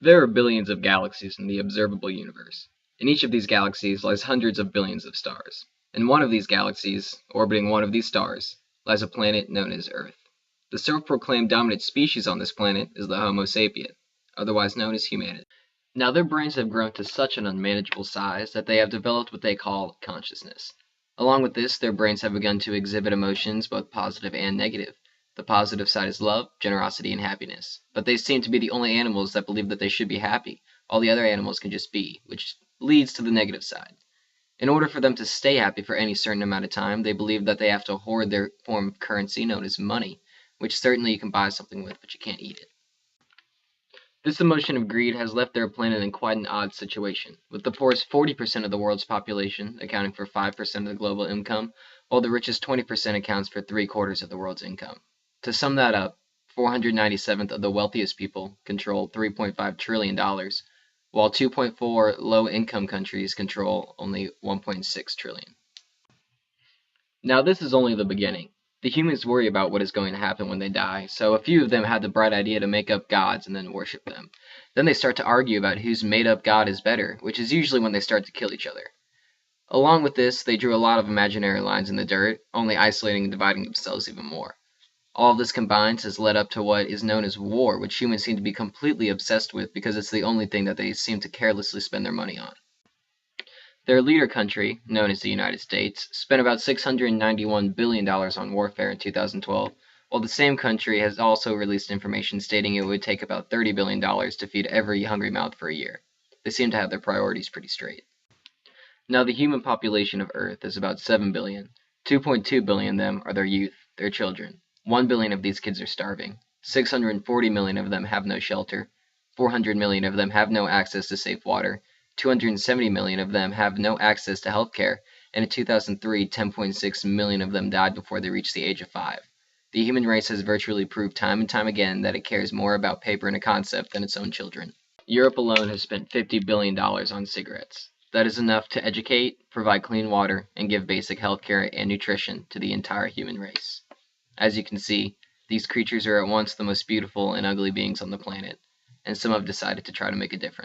There are billions of galaxies in the observable universe. In each of these galaxies lies hundreds of billions of stars. In one of these galaxies, orbiting one of these stars, lies a planet known as Earth. The self-proclaimed dominant species on this planet is the Homo sapien, otherwise known as humanity. Now their brains have grown to such an unmanageable size that they have developed what they call consciousness. Along with this, their brains have begun to exhibit emotions, both positive and negative. The positive side is love, generosity, and happiness. But they seem to be the only animals that believe that they should be happy. All the other animals can just be, which leads to the negative side. In order for them to stay happy for any certain amount of time, they believe that they have to hoard their form of currency known as money, which certainly you can buy something with, but you can't eat it. This emotion of greed has left their planet in quite an odd situation, with the poorest 40% of the world's population accounting for 5% of the global income, while the richest 20% accounts for 3/4 of the world's income. To sum that up, 497th of the wealthiest people control $3.5 trillion, while 2.4 low-income countries control only 1.6 trillion. Now this is only the beginning. The humans worry about what is going to happen when they die, so a few of them had the bright idea to make up gods and then worship them. Then they start to argue about whose made-up god is better, which is usually when they start to kill each other. Along with this, they drew a lot of imaginary lines in the dirt, only isolating and dividing themselves even more. All of this combined has led up to what is known as war, which humans seem to be completely obsessed with because it's the only thing that they seem to carelessly spend their money on. Their leader country, known as the United States, spent about $691 billion on warfare in 2012, while the same country has also released information stating it would take about $30 billion to feed every hungry mouth for a year. They seem to have their priorities pretty straight. Now the human population of Earth is about 7 billion. 2.2 billion of them are their youth, their children. 1 billion of these kids are starving. 640 million of them have no shelter. 400 million of them have no access to safe water. 270 million of them have no access to health care. And in 2003, 10.6 million of them died before they reached the age of 5. The human race has virtually proved time and time again that it cares more about paper and a concept than its own children. Europe alone has spent $50 billion on cigarettes. That is enough to educate, provide clean water, and give basic health care and nutrition to the entire human race. As you can see, these creatures are at once the most beautiful and ugly beings on the planet, and some have decided to try to make a difference.